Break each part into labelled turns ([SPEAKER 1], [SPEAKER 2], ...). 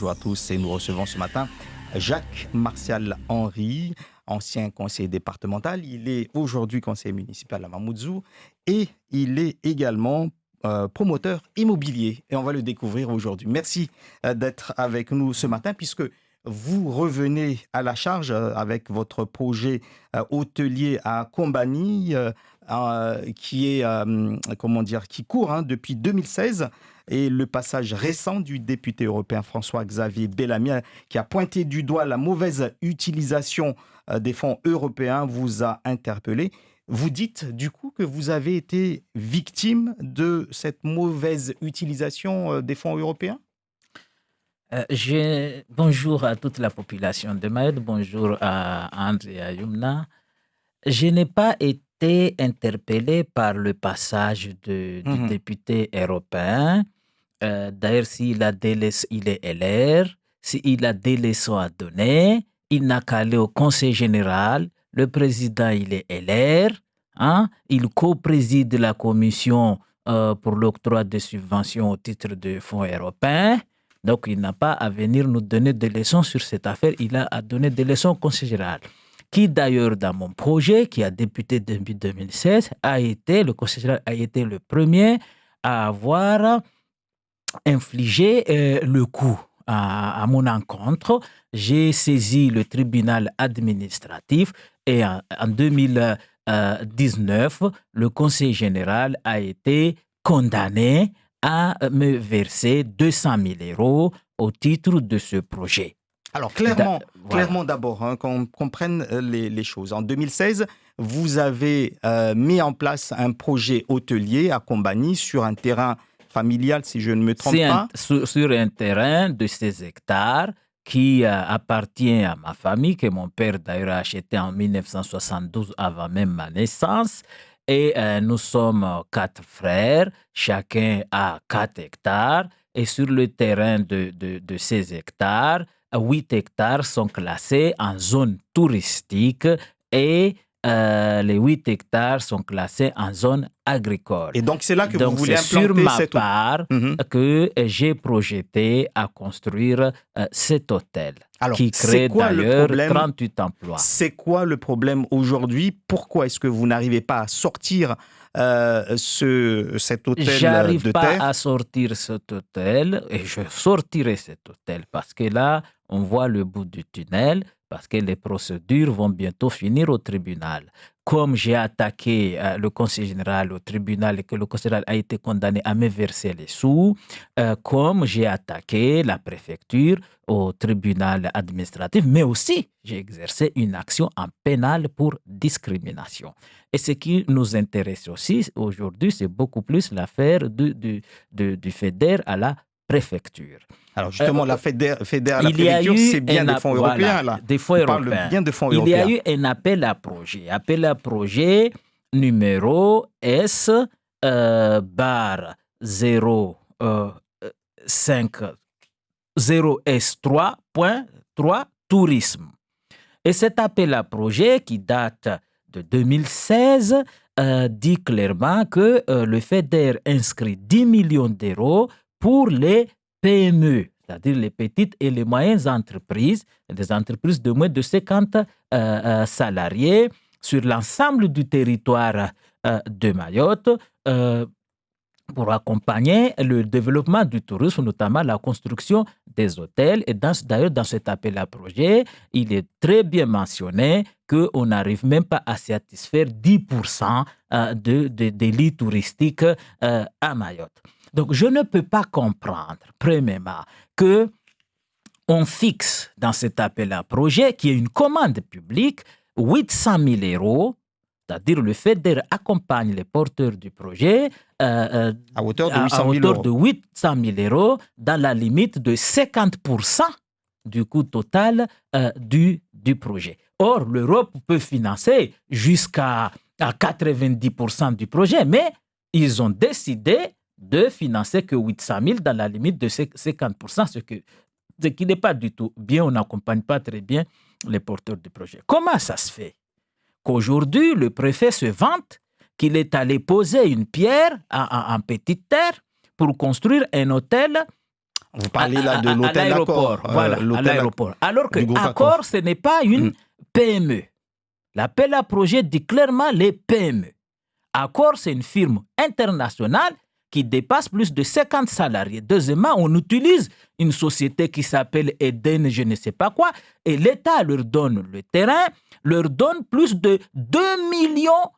[SPEAKER 1] Bonjour à tous et nous recevons ce matin Jacques Martial Henry, ancien conseiller départemental. Il est aujourd'hui conseiller municipal à Mamoudzou et il est également promoteur immobilier et on va le découvrir aujourd'hui. Merci d'être avec nous ce matin puisque vous revenez à la charge avec votre projet hôtelier à Combani qui est, qui court depuis 2016 et le passage récent du député européen François-Xavier Bellamy qui a pointé du doigt la mauvaise utilisation des fonds européens vous a interpellé. Vous dites du coup que vous avez été victime de cette mauvaise utilisation des fonds européens?
[SPEAKER 2] Bonjour à toute la population de Mayotte, bonjour à André et à Yumna. Je n'ai pas été interpellé par le passage du
[SPEAKER 1] Mhm.
[SPEAKER 2] député européen. D'ailleurs, il est LR, s'il a des leçons à donner, il n'a qu'à aller au Conseil général. Le président, il est LR. Il co-préside la commission pour l'octroi de subventions au titre de fonds européens. Donc, il n'a pas à venir nous donner des leçons sur cette affaire. Il a à donner des leçons au Conseil général. Qui d'ailleurs, dans mon projet, qui a débuté depuis 2016, le Conseil général a été le premier à avoir infligé le coup à mon encontre. J'ai saisi le tribunal administratif et en 2019, le Conseil général a été condamné à me verser 200 000 euros au titre de ce projet.
[SPEAKER 1] Alors
[SPEAKER 2] Voilà.
[SPEAKER 1] clairement d'abord, qu'on comprenne les choses. En 2016, vous avez mis en place un projet hôtelier à Combani sur un terrain familial, si je ne me trompe pas.
[SPEAKER 2] Sur un terrain de 16 hectares qui appartient à ma famille, que mon père d'ailleurs a acheté en 1972 avant même ma naissance. Et nous sommes 4 frères, chacun a 4 hectares. Et sur le terrain de 16 hectares, 8 hectares sont classés en zone touristique et les 8 hectares sont classés en zone agricole.
[SPEAKER 1] Et donc c'est là que vous voulez
[SPEAKER 2] c'est sur
[SPEAKER 1] implanter
[SPEAKER 2] ma
[SPEAKER 1] cette...
[SPEAKER 2] part que j'ai projeté à construire cet hôtel.
[SPEAKER 1] Alors,
[SPEAKER 2] Qui
[SPEAKER 1] c'est
[SPEAKER 2] crée
[SPEAKER 1] quoi le
[SPEAKER 2] d'ailleurs
[SPEAKER 1] problème
[SPEAKER 2] 38 emplois.
[SPEAKER 1] C'est quoi le problème aujourd'hui? Pourquoi est-ce que vous n'arrivez pas à sortir cet hôtel
[SPEAKER 2] J'arrive
[SPEAKER 1] de
[SPEAKER 2] pas
[SPEAKER 1] terre?
[SPEAKER 2] à sortir cet hôtel et je sortirai cet hôtel parce que là, on voit le bout du tunnel parce que les procédures vont bientôt finir au tribunal. Comme j'ai attaqué le conseil général au tribunal et que le conseil général a été condamné à me verser les sous, comme j'ai attaqué la préfecture au tribunal administratif, mais aussi j'ai exercé une action en pénal pour discrimination. Et ce qui nous intéresse aussi aujourd'hui, c'est beaucoup plus l'affaire du FEDER à la préfecture.
[SPEAKER 1] Alors justement, la FEDER à la
[SPEAKER 2] Il y a
[SPEAKER 1] préfecture,
[SPEAKER 2] eu
[SPEAKER 1] c'est bien des fonds européens, là.
[SPEAKER 2] des fonds
[SPEAKER 1] On parle
[SPEAKER 2] européens.
[SPEAKER 1] bien de fonds
[SPEAKER 2] Il y a
[SPEAKER 1] européens.
[SPEAKER 2] eu un appel à projet numéro S barre 0S3.3 tourisme. Et cet appel à projet qui date de 2016 dit clairement que le FEDER inscrit 10 millions d'euros pour les PME, c'est-à-dire les petites et les moyennes entreprises, des entreprises de moins de 50 salariés sur l'ensemble du territoire de Mayotte pour accompagner le développement du tourisme, notamment la construction des hôtels. Et d'ailleurs, dans cet appel à projet, il est très bien mentionné qu'on n'arrive même pas à satisfaire 10% des lits touristiques à Mayotte. Donc, je ne peux pas comprendre, premièrement, qu'on fixe dans cet appel à projet, qui est une commande publique, 800 000 euros, c'est-à-dire le FEDER accompagne les porteurs du projet
[SPEAKER 1] à hauteur de
[SPEAKER 2] 800 000 euros dans la limite de 50% du coût total du projet. Or, l'Europe peut financer jusqu'à 90% du projet, mais ils ont décidé de financer que 800 000 dans la limite de 50%, ce qui n'est pas du tout bien. On n'accompagne pas très bien les porteurs du projet. Comment ça se fait qu'aujourd'hui, le préfet se vante qu'il est allé poser une pierre en petite terre pour construire un hôtel
[SPEAKER 1] Vous parlez là de l'hôtel Accor.
[SPEAKER 2] Voilà, à l'aéroport. Alors que Accor, ce n'est pas une PME. L'appel à projet dit clairement les PME. Accor, c'est une firme internationale qui dépasse plus de 50 salariés. Deuxièmement, on utilise une société qui s'appelle Eden, je ne sais pas quoi, et l'État leur donne le terrain, leur donne plus de 2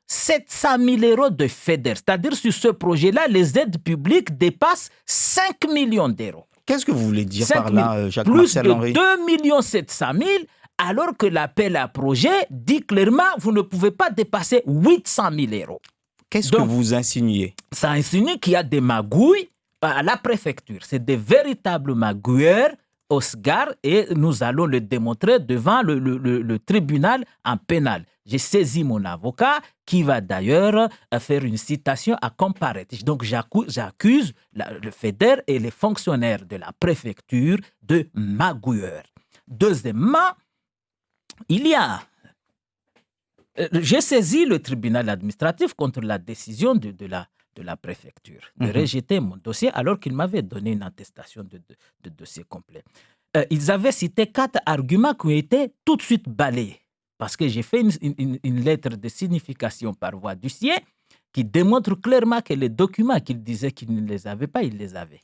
[SPEAKER 2] 700 000 euros de FEDER. C'est-à-dire, sur ce projet-là, les aides publiques dépassent 5 millions d'euros.
[SPEAKER 1] Qu'est-ce que vous voulez dire par là,
[SPEAKER 2] Jacques-Marcel
[SPEAKER 1] Henry?
[SPEAKER 2] Plus de 2 700 000, alors que l'appel à projet dit clairement, vous ne pouvez pas dépasser 800 000 euros.
[SPEAKER 1] Qu'est-ce que vous insinuez? Ça
[SPEAKER 2] insinue qu'il y a des magouilles à la préfecture. C'est des véritables magouilleurs au SGAR et nous allons le démontrer devant le tribunal en pénal. J'ai saisi mon avocat qui va d'ailleurs faire une citation à comparaître. Donc j'accuse le FEDER et les fonctionnaires de la préfecture de magouilleurs. Deuxièmement, j'ai saisi le tribunal administratif contre la décision de la préfecture de rejeter mon dossier alors qu'il m'avait donné une attestation de dossier complet. Ils avaient cité 4 arguments qui ont été tout de suite balayés parce que j'ai fait une lettre de signification par voie d'huissier qui démontre clairement que les documents qu'ils disaient qu'ils ne les avaient pas, ils les avaient.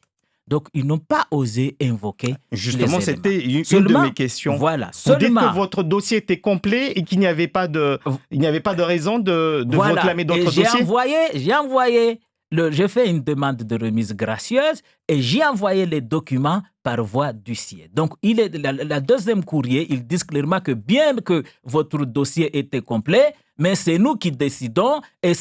[SPEAKER 2] Donc, ils n'ont pas osé invoquer.
[SPEAKER 1] Justement, c'était une de mes questions.
[SPEAKER 2] Voilà,
[SPEAKER 1] vous dites que votre dossier était complet et qu'il n'y avait pas de raison de vous réclamer d'autres dossiers.
[SPEAKER 2] J'ai fait une demande de remise gracieuse et j'ai envoyé les documents par voie d'huissier. Donc, la deuxième courrier, ils disent clairement que bien que votre dossier était complet, mais c'est nous qui décidons et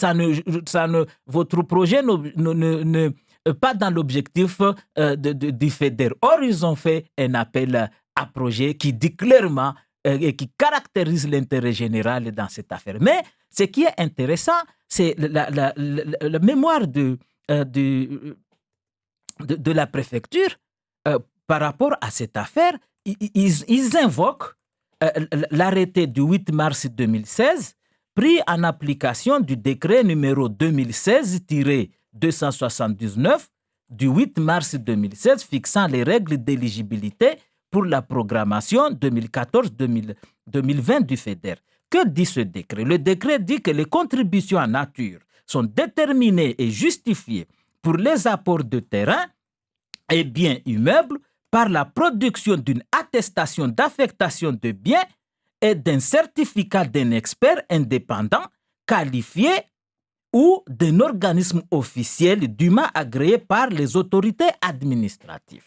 [SPEAKER 2] votre projet ne pas dans l'objectif du FEDER. Or, ils ont fait un appel à projet qui dit clairement et qui caractérise l'intérêt général dans cette affaire. Mais ce qui est intéressant, c'est la mémoire de la préfecture par rapport à cette affaire. Ils invoquent l'arrêté du 8 mars 2016 pris en application du décret numéro 2016-279 du 8 mars 2016 fixant les règles d'éligibilité pour la programmation 2014-2020 du FEDER. Que dit ce décret? Le décret dit que les contributions en nature sont déterminées et justifiées pour les apports de terrain et biens immeubles par la production d'une attestation d'affectation de biens et d'un certificat d'un expert indépendant qualifié ou d'un organisme officiel dûment agréé par les autorités administratives.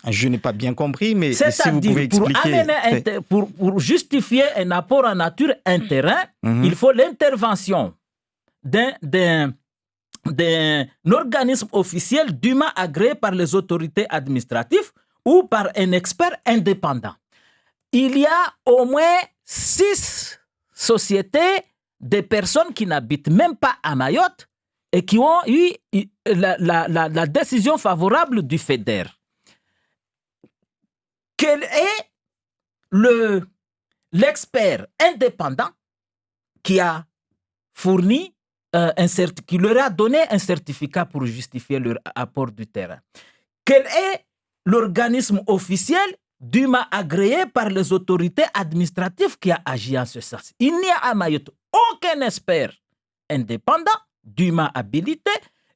[SPEAKER 1] Je n'ai pas bien compris, mais si vous pouvez expliquer.
[SPEAKER 2] Pour justifier un apport en nature, un terrain, il faut l'intervention d'un organisme officiel dûment agréé par les autorités administratives ou par un expert indépendant. Il y a au moins 6 sociétés de personnes qui n'habitent même pas à Mayotte et qui ont eu la décision favorable du FEDER. Quel est l'expert indépendant qui a fourni qui leur a donné un certificat pour justifier leur apport du terrain? Quel est l'organisme officiel dûment agréé par les autorités administratives qui a agi en ce sens? Il n'y a à Mayotte aucun expert indépendant dûment habilité.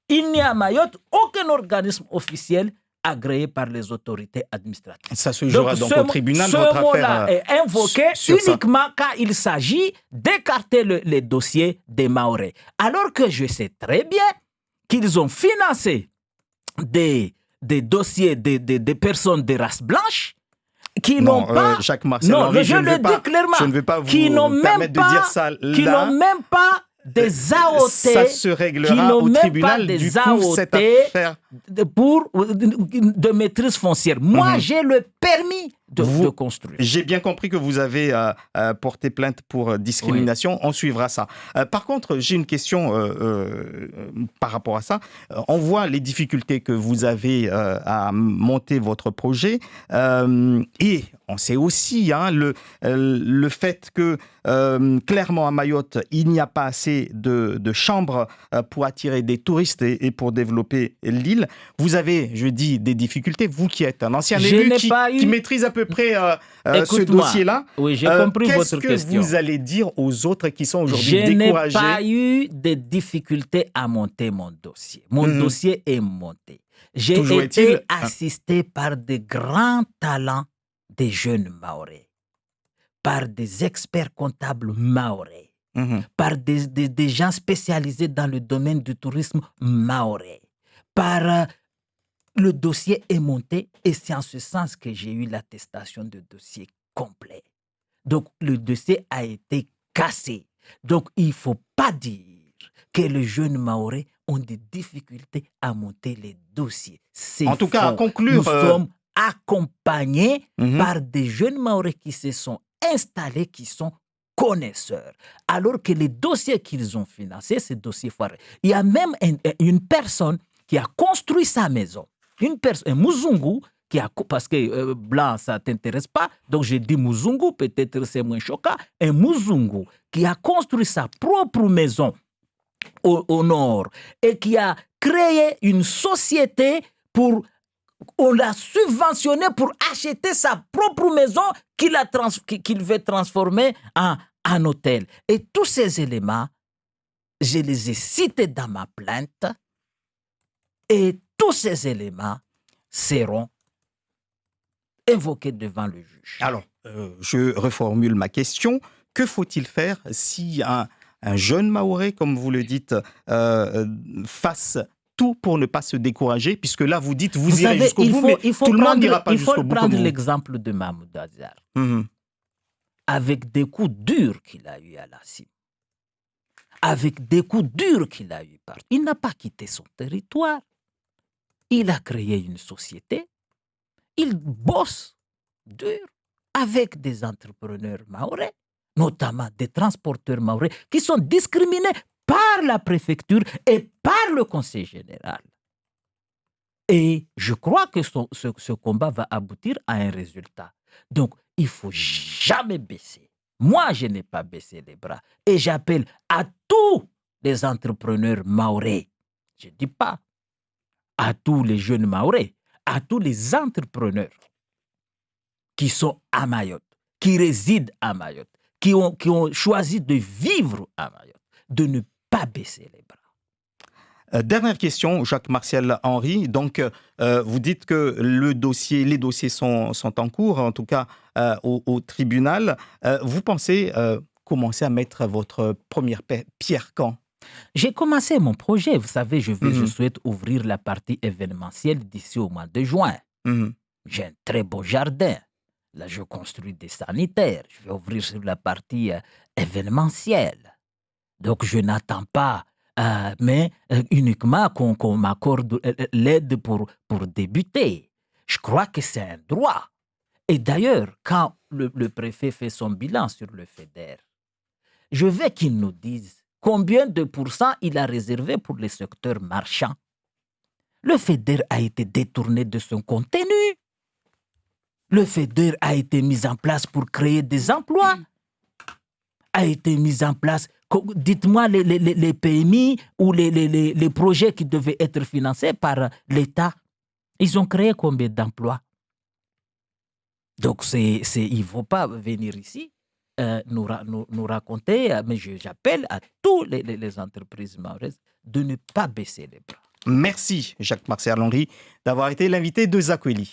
[SPEAKER 2] Il n'y a à Mayotte aucun organisme officiel agréé par les autorités administratives.
[SPEAKER 1] Ça se jouera donc au tribunal, votre affaire.
[SPEAKER 2] Ce mot-là est invoqué uniquement quand il s'agit d'écarter les dossiers des Mahorais. Alors que je sais très bien qu'ils ont financé des dossiers des personnes de race blanche qui n'ont pas...
[SPEAKER 1] Jacques-Marcel Henry, je ne vais pas vous permettre de dire ça là.
[SPEAKER 2] Qui n'ont même pas des AOT,
[SPEAKER 1] ça se réglera au tribunal du coup, cette affaire
[SPEAKER 2] de maîtrise foncière. Moi, j'ai le permis de construire.
[SPEAKER 1] J'ai bien compris que vous avez porté plainte pour discrimination. Oui. On suivra ça. Par contre, j'ai une question par rapport à ça. On voit les difficultés que vous avez à monter votre projet et on sait aussi le fait que clairement à Mayotte, il n'y a pas assez de chambres pour attirer des touristes et pour développer l'île. Vous avez, je dis, des difficultés. Vous qui êtes un ancien élu qui maîtrise à peu près ce dossier-là.
[SPEAKER 2] Oui, j'ai compris votre question.
[SPEAKER 1] Qu'est-ce que vous allez dire aux autres qui sont aujourd'hui découragés?
[SPEAKER 2] Je n'ai pas eu de difficultés à monter mon dossier. Mon dossier est monté. J'ai été assisté par de grands talents des jeunes Mahorais, par des experts comptables Mahorais, par des gens spécialisés dans le domaine du tourisme Mahorais, par... Le dossier est monté et c'est en ce sens que j'ai eu l'attestation de dossier complet. Donc, le dossier a été cassé. Donc, il ne faut pas dire que les jeunes Mahorais ont des difficultés à monter les dossiers. C'est
[SPEAKER 1] en tout cas, à conclure...
[SPEAKER 2] Nous sommes accompagnés par des jeunes Mahorais qui se sont installés, qui sont connaisseurs. Alors que les dossiers qu'ils ont financés, ces dossiers foirés. Il y a même une personne qui a construit sa maison. Un Muzungu qui a, parce que blanc ça t'intéresse pas, donc j'ai dit Muzungu, peut-être c'est moins choquant. Un Muzungu qui a construit sa propre maison au nord et qui a créé une société on l'a subventionné pour acheter sa propre maison qu'il veut transformer en hôtel. Et tous ces éléments, je les ai cités dans ma plainte et tous ces éléments seront évoqués devant le juge.
[SPEAKER 1] Alors, je reformule ma question. Que faut-il faire si un jeune Mahorais, comme vous le dites, fasse tout pour ne pas se décourager, puisque là, vous dites, vous irez jusqu'au bout, mais tout le monde n'ira pas jusqu'au bout.
[SPEAKER 2] Il faut prendre l'exemple de Mahmoud Azzar. Avec des coups durs qu'il a eu à la cime, avec des coups durs qu'il a eu partout. Il n'a pas quitté son territoire. Il a créé une société. Il bosse dur avec des entrepreneurs mahorais, notamment des transporteurs mahorais, qui sont discriminés par la préfecture et par le conseil général. Et je crois que ce combat va aboutir à un résultat. Donc, il ne faut jamais baisser. Moi, je n'ai pas baissé les bras. Et j'appelle à tous les entrepreneurs mahorais. Je ne dis pas à tous les jeunes Mahorais, à tous les entrepreneurs qui sont à Mayotte, qui résident à Mayotte, qui ont choisi de vivre à Mayotte, de ne pas baisser les bras.
[SPEAKER 1] Dernière question, Jacques-Martial Henry. Donc, vous dites que les dossiers sont en cours, en tout cas au tribunal. Vous pensez commencer à mettre votre première pierre quand?
[SPEAKER 2] J'ai commencé mon projet. Vous savez, je souhaite ouvrir la partie événementielle d'ici au mois de juin. J'ai un très beau jardin. Là, je construis des sanitaires. Je vais ouvrir sur la partie événementielle. Donc, je n'attends pas, mais uniquement qu'on m'accorde l'aide pour débuter. Je crois que c'est un droit. Et d'ailleurs, quand le préfet fait son bilan sur le FEDER, je veux qu'il nous dise combien de pourcents il a réservé pour les secteurs marchands. Le FEDER a été détourné de son contenu. Le FEDER a été mis en place pour créer des emplois. A été mis en place, dites-moi, les PMI ou les projets qui devaient être financés par l'État. Ils ont créé combien d'emplois? Donc, il ne faut pas venir ici nous raconter, mais j'appelle à toutes les entreprises mahoraises de ne pas baisser les bras.
[SPEAKER 1] Merci Jacques-Martial Henry d'avoir été l'invité de Zakweli.